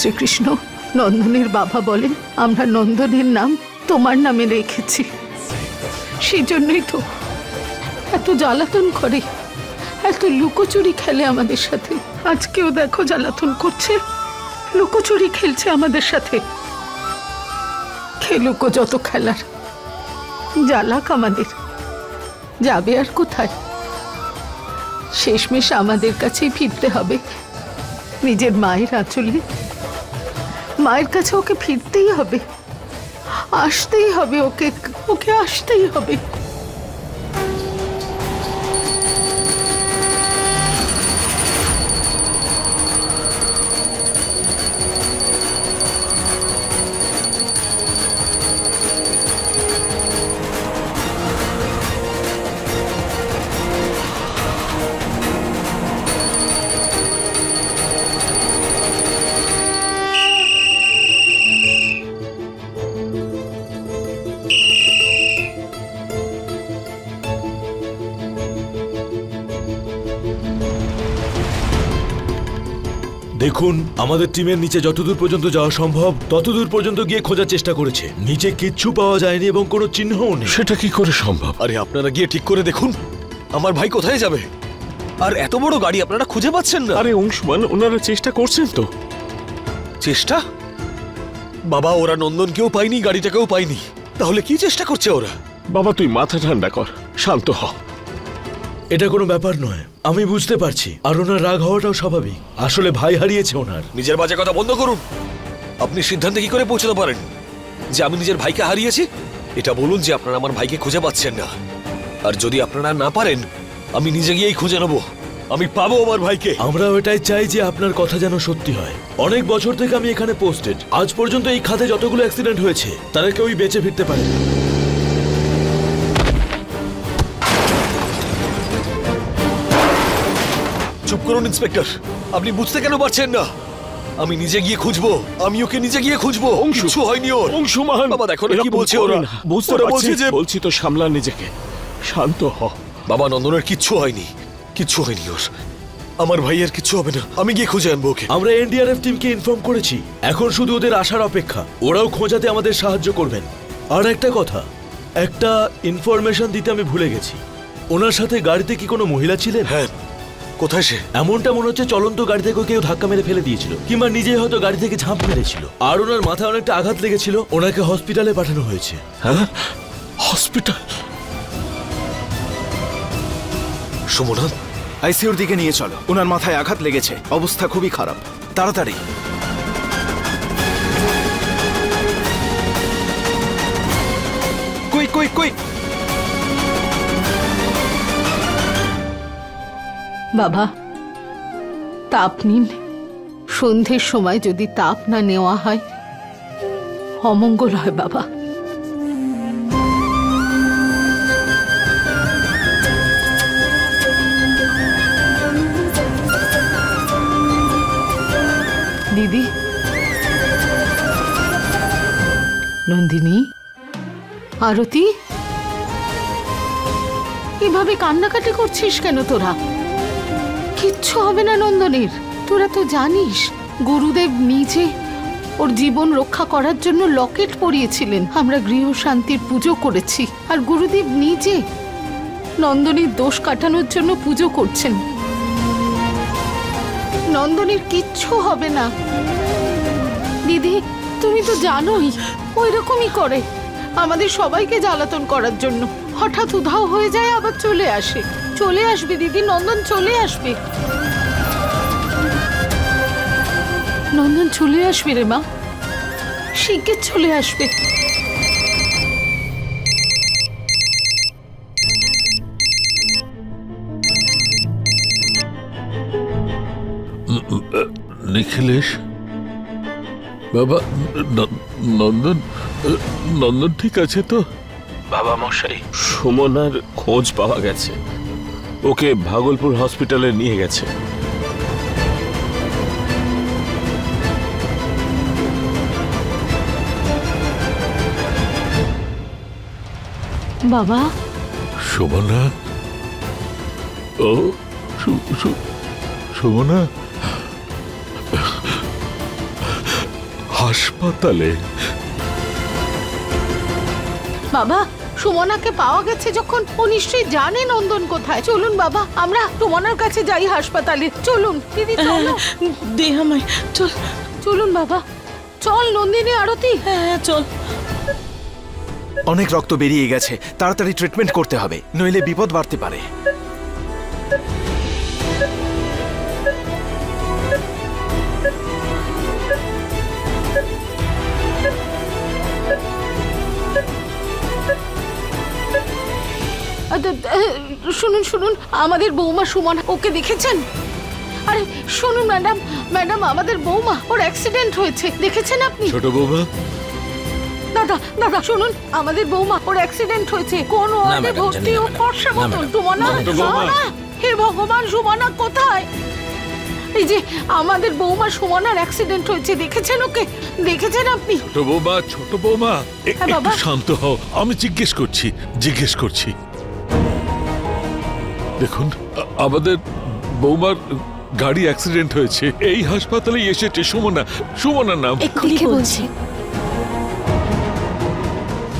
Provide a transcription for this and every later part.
শ্রীকৃষ্ণ, নন্দনের বাবা বলেন আমরা নন্দনের নাম তোমার নামে রেখেছি, সেই জন্যই তো এত জ্বালাতন করে, এত লুকোচুরি খেলে আমাদের সাথে। আজকেও দেখো জ্বালাতন করছে, লুকোচুরি খেলছে আমাদের সাথে। খেলুকো যত খেলার, জ্বালাক আমাদের, যাবে আর কোথায়? শেষমেশ আমাদের কাছেই ফিরতে হবে, নিজের মায়ের আঁচলে। মায়ের কাছে ওকে ফিরতেই হবে, আসতেই হবে, ওকে ওকে আসতেই হবে। দেখুন, আমাদের টিমের নিচে যতদূর পর্যন্ত যাওয়া সম্ভব ততদূর পর্যন্ত গিয়ে খোঁজার চেষ্টা করেছে। নিচে কিচ্ছু পাওয়া যায়নি এবং কোনো চিহ্নও নেই। সেটা কি করে সম্ভব? আরে আপনারা গিয়ে ঠিক করে দেখুন, আমার ভাই কোথায় যাবে? আর এত বড় গাড়ি আপনারা খুঁজে পাচ্ছেন না? আরে অংশুমান, ওনারা চেষ্টা করছেন তো। চেষ্টা? বাবা, ওরা নন্দনকেও পায়নি, গাড়িটাকেও পায়নি, তাহলে কি চেষ্টা করছে ওরা? বাবা তুই মাথা ঠান্ডা কর, শান্ত হ। এটা কোনো ব্যাপার নয়, আমি বুঝতে পারছি, আর ওনার রাগ হওয়াটাও স্বাভাবিক। আসলে ভাই হারিয়েছে ওনার। নিজের বাজে কথা বন্ধ করুন। আপনি সিদ্ধান্তে কি করে পৌঁছতে পারেন যে আমি নিজের ভাইকে হারিয়েছি? এটা বলুন যে আপনারা আমার ভাইকে খুঁজে পাচ্ছেন না, আর যদি আপনারা না পারেন আমি নিজে গিয়েই খুঁজে নেব, আমি পাবো আমার ভাইকে। আমরাও এটাই চাই যে আপনার কথা যেন সত্যি হয়। অনেক বছর থেকে আমি এখানে পোস্টেড, আজ পর্যন্ত এই খাতে যতগুলো অ্যাক্সিডেন্ট হয়েছে তারা কেউই বেঁচে ফিরতে পারে। চুপ করুন ইন্সপেক্টর, আপনি বুঝতে কেন পারছেন না? আমি নিজে গিয়ে খুঁজবো, আমি ওকে নিজে গিয়ে খুঁজবো। কিছু হয়নি ওর। অংশুমান, বাবা দেখো না কি বলছে ওরা। বুঝতে পারছি, বলছি তো সামলা নিজেকে, শান্ত হ। বাবা, নন্দনের কিচ্ছু হয়নি, কিচ্ছু হয়নি ওর। আমার ভাইয়ের কিচ্ছু হবে না, আমি গিয়ে খুঁজে আনবো ওকে। আমরা এনডিআরএফ টিমকে ইনফর্ম করেছি, এখন শুধু ওদের আসার অপেক্ষা। ওরাও খোঁজাতে আমাদের সাহায্য করবেন। আর একটা কথা, একটা ইনফরমেশন দিতে আমি ভুলে গেছি। ওনার সাথে গাড়িতে কি কোনো মহিলা ছিলেন? হ্যাঁ। কোথায় সে? এমনটা মনে হচ্ছে চলন্ত গাড়ি থেকে কেউ ধাক্কা মেরে ফেলে দিয়েছিল, কিংবা নিজেই হয়তো গাড়ি থেকে ঝাঁপ মেরেছিল। আর ওনার মাথায় অনেকটা আঘাত লেগেছিল, ওনাকে হসপিটালে পাঠানো হয়েছে। হ্যাঁ, হসপিটাল? সুমনা, আইসিইউর দিকে নিয়ে চলো, ওনার মাথায় আঘাত লেগেছে, অবস্থা খুবই খারাপ, তাড়াতাড়ি। Quick quick quick. বাবা, তাপ নিন। সন্ধ্যের সময় যদি তাপ না নেওয়া হয় অমঙ্গল হয় বাবা। দিদি, নন্দিনী, আরতি, এভাবে কান্নাকাটি করছিস কেন তোরা? কিচ্ছু হবে না নন্দনের। তোরা তো জানিস গুরুদেব নিজে ওর জীবন রক্ষা করার জন্য লকেট পরিয়েছিলেন। আমরা গৃহ শান্তির পুজো করেছি, আর গুরুদেব নিজে নন্দনের দোষ কাটানোর জন্য পুজো করছেন। নন্দনের কিচ্ছু হবে না দিদি, তুমি তো জানোই ওই রকমই করে, আমাদের সবাইকে জ্বালাতন করার জন্য। হঠাৎ উধাও হয়ে যায়, আবার চলে আসে। চলে আসবে দিদি, নন্দন চলে আসবে। নন্দন চলে আসবে রে মা, শিগগির চলে আসবে। নিখিলেশ বাবা, নন্দন নন্দন ঠিক আছে তো? বাবা মশাই, সুমনার খোঁজ পাওয়া গেছে, ওকে ভাগলপুর হসপিটালে নিয়ে গেছে। বাবা, সুমনা, ও সুমনা, হাসপাতালে? বাবা, সুমনাকে পাওয়া গেছে যখন, ও নিশ্চয়ই জানে নন্দন কোথায়। চলুন বাবা, আমরা সুমনার কাছে যাই হাসপাতালে। চলুন দিদি, চলো। দে আমায়, চল। চলুন বাবা, চল নন্দিনী, আরতি। হ্যাঁ চল। অনেক রক্ত বেরিয়ে গেছে, তাড়াতাড়ি ট্রিটমেন্ট করতে হবে, নইলে বিপদ বাড়তে পারে। শুনুন শুনুন, আমাদের বৌমা সুমনা, ওকে দেখেছেন? আরে শুনুন ম্যাডাম, ম্যাডাম আমাদের বৌমা, ওর অ্যাক্সিডেন্ট হয়েছে, দেখেছেন আপনি? ছোট বৌমা, দাদা দাদা শুনুন, আমাদের বৌমা, ওর অ্যাক্সিডেন্ট হয়েছে, কোন ওয়ার্ডে ভর্তি, ও ফর্সা মতন। সুমনা, সুমনা, হে ভগবান, সুমনা কোথায়? এই যে আমাদের বৌমা সুমনার অ্যাক্সিডেন্ট হয়েছে, দেখেছেন ওকে? দেখেছেন আপনি? ছোট বৌমা, ছোট বৌমা, হ্যাঁ, বাবা। একটু শান্ত হও, আমি জিজ্ঞেস করছি। দেখুন, আমাদের বৌমার গাড়ি অ্যাক্সিডেন্ট হয়েছে, এই হাসপাতালে এসেছে সুমনার নাম। এক্ষুনি বলছি।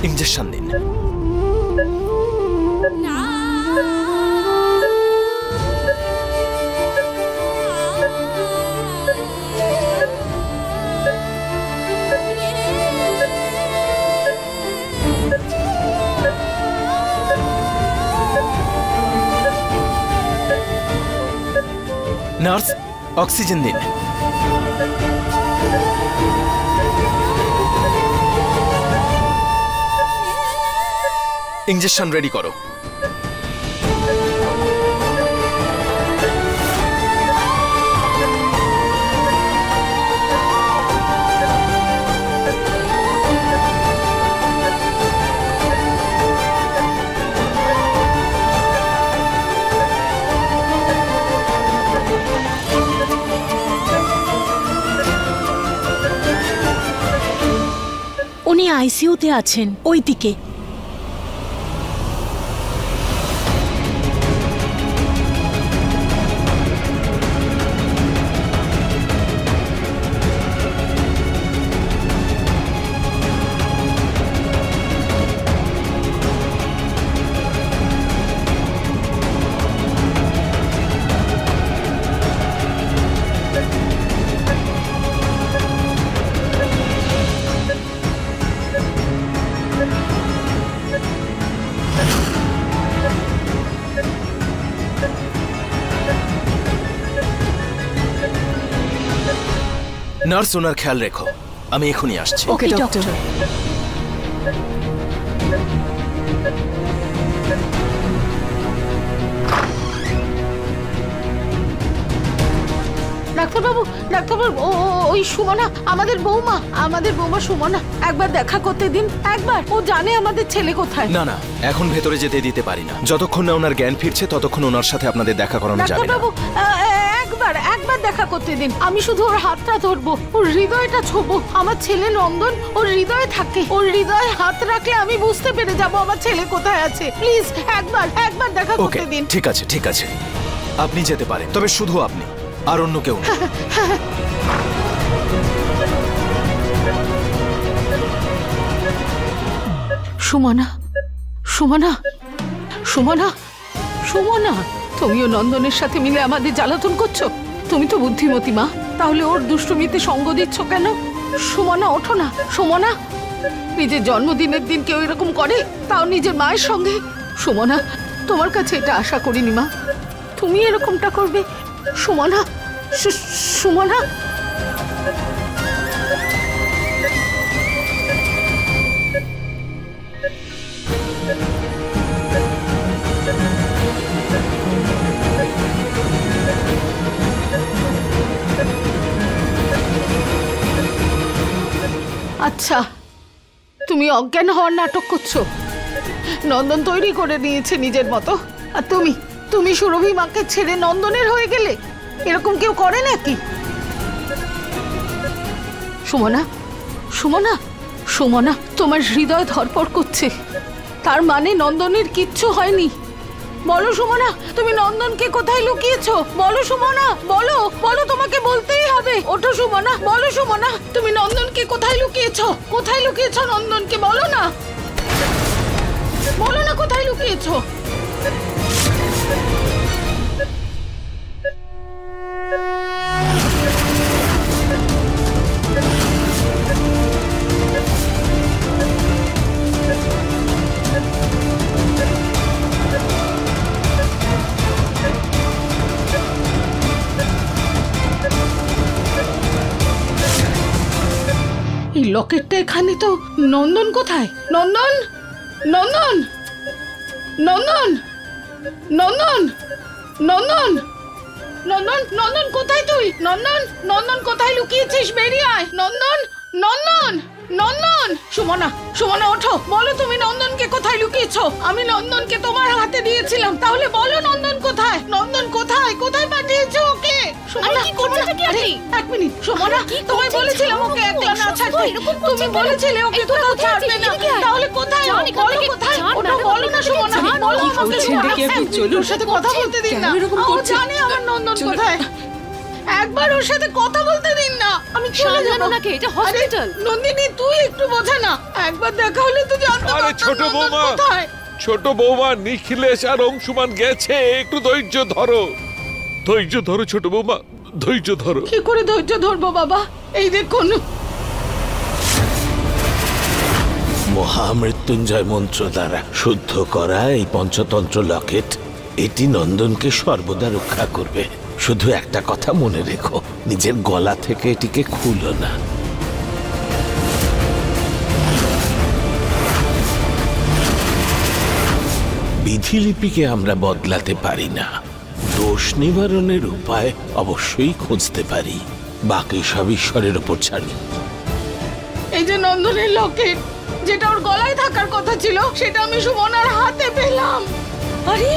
ইঞ্জেকশন দিন। নার্স, অক্সিজেন দিন। ইঞ্জেকশন রেডি করো। উনি আইসিইউতে আছেন, ওই দিকে। নার্স, ওনার খেয়াল রেখো, আমি এখনই আসছি। ওকে ডক্টর। ডাক্তারবাবু, ডাক্তারবাবু, ওই সুমনা, আমাদের বৌমা সুমনা, একবার দেখা করতে দিন, একবার। ও জানে আমাদের ছেলে কোথায়। না না, এখন ভেতরে যেতে দিতে পারি না। যতক্ষণ না ওনার জ্ঞান ফিরছে ততক্ষণ ওনার সাথে আপনাদের দেখা করানো যাবে না। ডাক্তারবাবু, একবার দেখা করতে দিন। আমি শুধু ওর হাতটা ধরবো, ওর হৃদয়টা ছোবো। আমার ছেলে নন্দন ওর হৃদয়ে থাকে, ওর হৃদয়ে হাত রাখলে আমি বুঝতে পেরে যাবো আমার ছেলে কোথায় আছে। প্লিজ একবার দেখা ওকে, করতে দিন। ঠিক আছে ঠিক আছে, আপনি যেতে পারেন, তবে শুধু আপনি, আর অন্য কেউ না। সুমনা, সুমনা, সুমনা, সুমনা, তুমিও নন্দনের সাথে মিলে আমাদের জ্বালাতন করছো। তুমি তো বুদ্ধিমতী মা, তাহলে ওর দুষ্টুমিতে সঙ্গ দিচ্ছ কেন? সুমনা, ওঠো না। সুমনা, নিজের জন্মদিনের দিন কেউ এরকম করে, তাও নিজের মায়ের সঙ্গে? সুমনা, তোমার কাছে এটা আশা করিনি মা, তুমি এরকমটা করবে। সুমনা, সুমনা। আচ্ছা, তুমি অজ্ঞান হওয়ার নাটক করছো। নন্দন তৈরি করে নিয়েছে নিজের মতো, আর তুমি সুরভি মাকে ছেড়ে নন্দনের হয়ে গেলে। এরকম কেউ করে নাকি? সুমনা, সুমনা, সুমনা, তোমার হৃদয় ধড়ফড় করছে, তার মানে নন্দনের কিচ্ছু হয়নি। বলো সুমনা, তুমি নন্দনকে কোথায় লুকিয়েছো? বলো সুমনা, বলো, তোমাকে বলতেই হবে। ওঠো সুমনা, বলো সুমনা, তুমি নন্দনকে নন্দনকে কোথায় লুকিয়েছো? কোথায় লুকিয়েছো নন্দনকে? বলো না, বলো না কোথায় লুকিয়েছো? এই লকেটটা এখানে তো। নন্দন কোথায়? নন্দন, নন্দন, নন্দন, নন্দন, নন্দন, নন্দন, নন্দন কোথায় তুই? নন্দন, নন্দন কোথায় লুকিয়েছিস? বেরিয়ে আয় নন্দন, নন্দন, নন্দন। সুমনা, সুমনা ওঠো, বলো তুমি নন্দনকে কোথায় লুকিয়েছো? আমি নন্দনকে তোমার হাতে দিয়েছিলাম, তাহলে বলো নন্দন কোথায়? নন্দন কোথায়? কোথায় পাঠিয়েছো ওকে? সুমনা, আরে এক মিনিট। সুমনা, তোমায় বলেছিলাম ওকে একলা না ছাড়তে। তুমি বলেছিলে ওকে কোথাও ছাড়বে না, তাহলে কোথায়? বলো কোথায়? ওটা বলো না সুমনা, বলো আমাকে। ওর সাথে কথা বলতে দিন না, ও জানে আমার নন্দন কোথায়। একবার ওর সাথে কথা বলতে দিন না, আমি চলে যাব। নাকি এটা হসপিটাল। নন্দিনী তুই একটু বোঝা না, একবার দেখা হলে তো জানতে আরে পারতাম ছোট নন্দন বৌমা, কোথায়। ছোট বৌমা, নিখিলেশ আর অংশুমান গেছে, একটু ধৈর্য ধরো, ধৈর্য ধরো ছোট বৌমা, ধৈর্য ধরো। কি করে ধৈর্য ধরবো বাবা? এই দেখুন, মহামৃত্যুঞ্জয় মন্ত্র দ্বারা শুদ্ধ করা এই পঞ্চতন্ত্র লকেট, এটি নন্দনকে সর্বদা রক্ষা করবে। শুধু একটা কথা মনে রেখো, নিজের গলা থেকে এটিকে খুলো না। বিধিলিপিকে আমরা বদলাতে পারি না, দোষ নিবারণের উপায় অবশ্যই খুঁজতে পারি, বাকি সব ঈশ্বরের ওপর ছাড়ি। এই যে নন্দনের লকেট, যেটা ওর গলায় থাকার কথা ছিল, সেটা আমি সুমনার হাতে পেলাম। আরে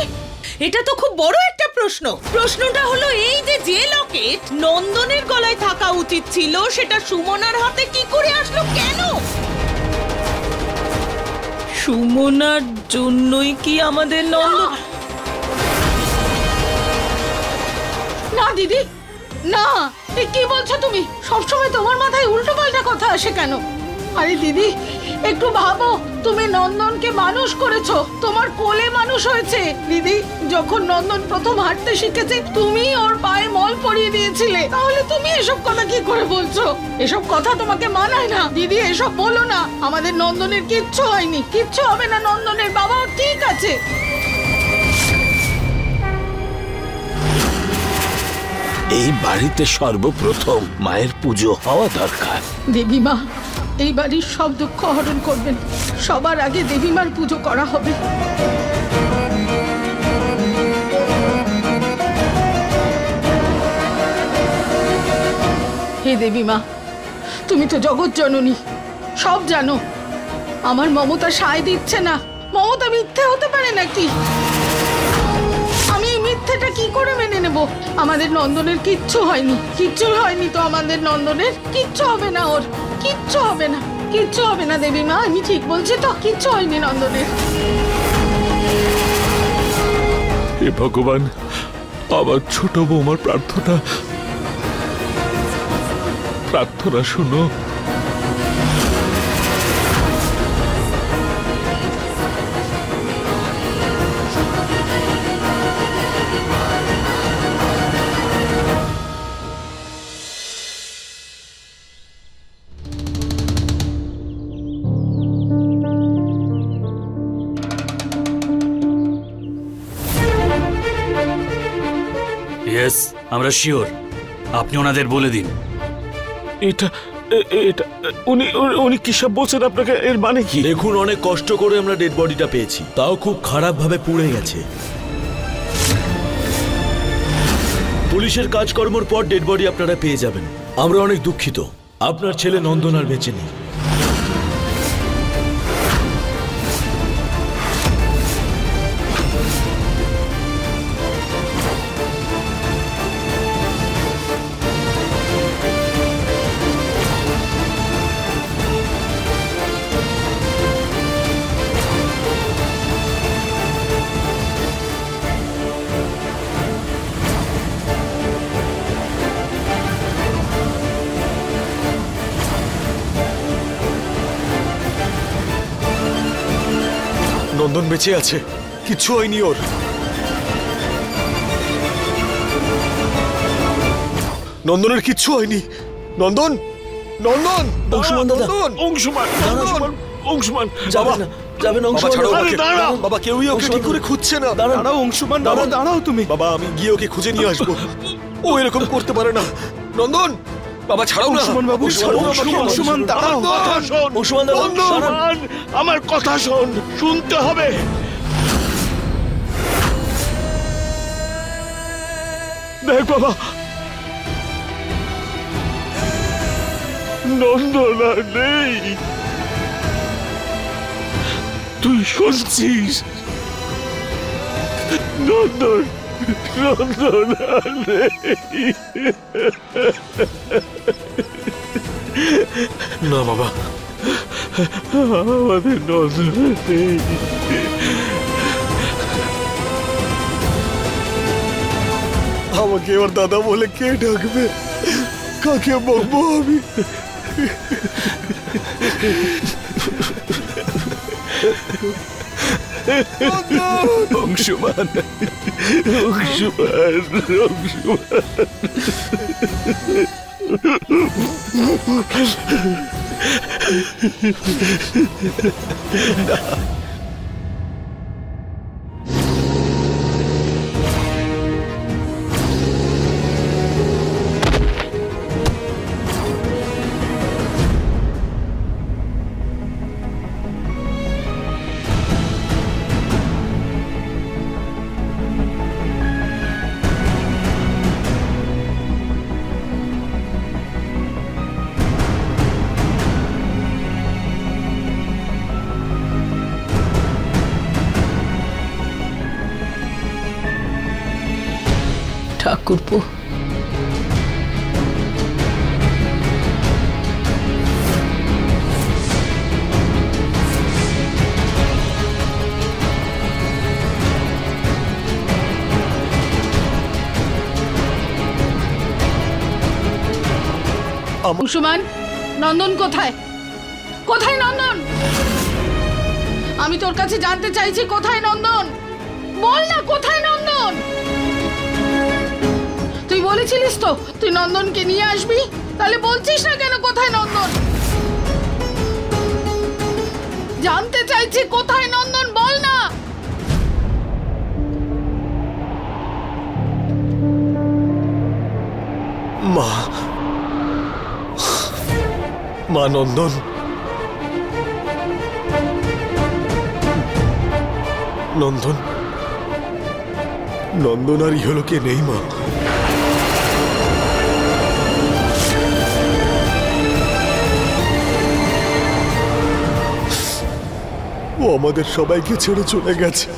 এটা তো খুব বড় একটা প্রশ্ন। প্রশ্নটা হলো এই যে যে লকেট নন্দনের গলায় থাকা উচিত ছিল, সেটা সুমনার হাতে কি করে আসলো? কেন? সুমনার জন্যই কি আমাদের নন্দন? না দিদি, না, এ কি বলছো তুমি? সবসময় তোমার মাথায় উল্টো পাল্টা কথা আসে কেন? আরে দিদি, একটু ভাবো, তুমি নন্দনকে মানুষ করেছো, তোমার কোলে মানুষ হয়েছে। দিদি, যখন নন্দন প্রথম হাঁটতে শিখেছে, তুমি ওর পায়ে মল পরিয়ে দিয়েছিলে, তাহলে তুমি এসব কথা কি করে বলছো? এসব কথা তোমাকে মানায় না দিদি, এসব বলো না। আমাদের নন্দনের কিচ্ছু হয়নি, কিচ্ছু হবে না, নন্দনের বাবা ঠিক আছে। এই বাড়িতে সর্বপ্রথম মায়ের পুজো হওয়া দরকার। দেবীমা এই বাড়ির সব দুঃখ হরণ করবেন, সবার আগে দেবীমার পুজো করা হবে। হে দেবীমা, তুমি তো জগৎ জননী, সব জানো। আমার মমতা সায় দিচ্ছে না। মমতা মিথ্যে হতে পারে নাকি? আমি এই মিথ্যেটা কি করে মেনে নেব? আমাদের নন্দনের কিচ্ছু হয়নি, কিচ্ছু হয়নি তো আমাদের নন্দনের, কিচ্ছু হবে না ওর, কিচ্ছু হবে না, কিচ্ছু হবে না দেবীমা, আমি ঠিক বলছি তো, কিচ্ছু হয়নি নন্দনের। হে ভগবান, আমার ছোট বৌমার প্রার্থনা শুনো। ইয়েস, আমরা শিওর। আপনি ওনাদের বলে দিন। এটা এটা উনি কি সব বলছেন আপনাকে? এর মানে কি? দেখুন, অনেক কষ্ট করে আমরা ডেড বডিটা পেয়েছি, তাও খুব খারাপ ভাবে পুড়ে গেছে। পুলিশের কাজকর্মের পর ডেড বডি আপনারা পেয়ে যাবেন। আমরা অনেক দুঃখিত, আপনার ছেলে নন্দন আর বেঁচে নেই। নন্দন বেঁচে আছে, কিচ্ছু হয়নি ওর। নন্দনের কিচ্ছু হয়নি। নন্দন, নন্দন, অংশুমান দাদা, অংশুমান, নন্দন, অংশুমান, যাবেন না, যাবেন বাবা অংশুমান ছাড়ো দাদা। ওকে। দাঁড়াও। বাবা কেউই ওকে ঠিক করে খুঁজছে না। দাঁড়াও অংশুমান, বাবা দাঁড়াও তুমি। বাবা আমি গিয়ে ওকে খুঁজে নিয়ে আসবো। ও এরকম করতে পারে না। নন্দন, বাবা ছাড়াও না। অংশুমান বাবু, ছাড়ো আমাকে, অংশুমান দাঁড়াও। কথা শোন, অংশুমান দাদা, অংশুমান, আমার কথা শোন, শুনতে হবে। দেখ বাবা, নন্দন আর নেই। তুই শুনছিস? নন্দন, নন্দন আর নেই। না বাবা, আমাদের নন্দন আর নেই। আমাকে ওর দাদা বলে কে ডাকবে? কাকে বলবো আমি? অংশুমান, অংশুমান, অংশুমান। ঠাকুরপো, অংশুমান, নন্দন কোথায়? কোথায় নন্দন? আমি তোর কাছে জানতে চাইছি কোথায় নন্দন? বল না কোথায় নন্দন? তুই বলেছিলিস তো তুই নন্দনকে নিয়ে আসবি, তাহলে বলছিস না কেন কোথায় নন্দন? জানতে চাইছি কোথায় নন্দন, বল না। মা, মা নন্দন, নন্দন, নন্দন আর ইহলোকে নেই মা। ও আমাদের সবাইকে ছেড়ে চলে গেছে।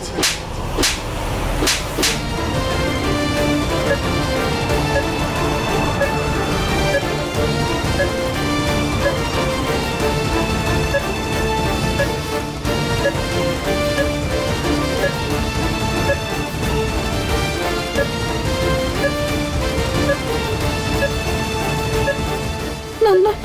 নন্দন,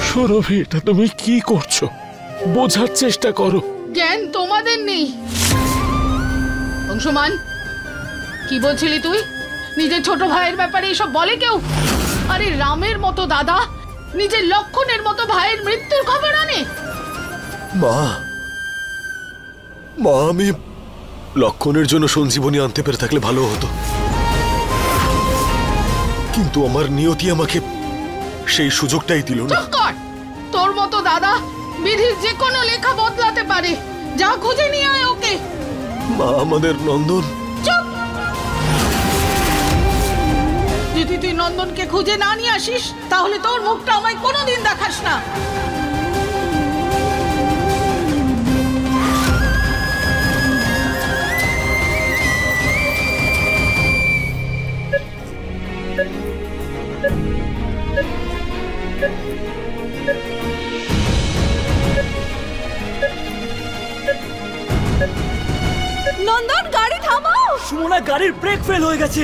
সুরভি, এটা তুমি কি করছো? বোঝার চেষ্টা করো। জ্ঞান তোমাদের নেই। অংশুমান, কি বলছিলি তুই? নিজের ছোট ভাইয়ের ব্যাপারে এসব বলে কেউ? আরে রামের মতো দাদা নিজের লক্ষণের মতো ভাইয়ের মৃত্যুর খবর আনে। মা, মা আমি লক্ষণের জন্য সঞ্জীবনী আনতে পেরে থাকলে ভালো হতো, কিন্তু আমার নিয়তি আমাকে সেই সুযোগটাই দিল না। চুপ কর। তোর মতো দাদা বিধির যে কোনো লেখা বদলাতে পারে। যা খুঁজে নিয়ে আয় ওকে। মা, আমাদের নন্দন। চুপ। যদি তুই নন্দনকে খুঁজে না নিয়ে আসিস তাহলে তোর মুখটা আমায় কোনোদিন দেখাস না। না গাড়ির ব্রেক ফেল হয়ে গেছে।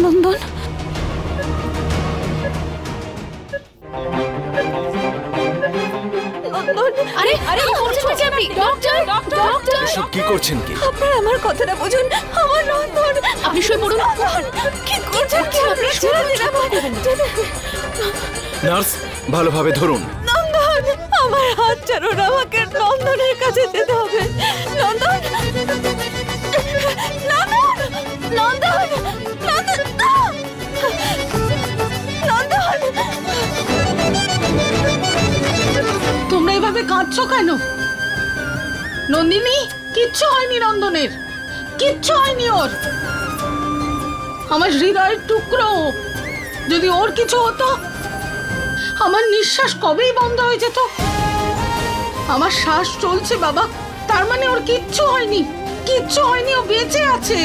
নন্দন, আরে আরে কি করছেন আপনি? ডক্টর, ডক্টর, এসব কি করছেন কি? আপনারা আমার কথাটা বুঝুন। আমার নন্দন, আপনি শুয়ে পড়ুন। কি করছেন কি আপনি? ছেড়ে দিন আমাকে। নার্স, ভালোভাবে ধরুন। নন্দন, আমার হাত ছাড়ুন, আমাকে নন্দনের কাছে যেতে হবে। নন্দন, নন্দন, নন্দন, নন্দন, নন্দন। তোমরা এভাবে কাঁদছো কেন? নন্দিনী, কিচ্ছু হয়নি নন্দনের, কিচ্ছু হয়নি ওর। আমার হৃদয়ের টুকরো, যদি ওর কিছু হতো আমার নিঃশ্বাস কবেই বন্ধ হয়ে যেত। আমার শ্বাস চলছে বাবা, তার মানে ওর কিচ্ছু হয়নি, কিচ্ছু হয়নি, ও বেঁচে আছে।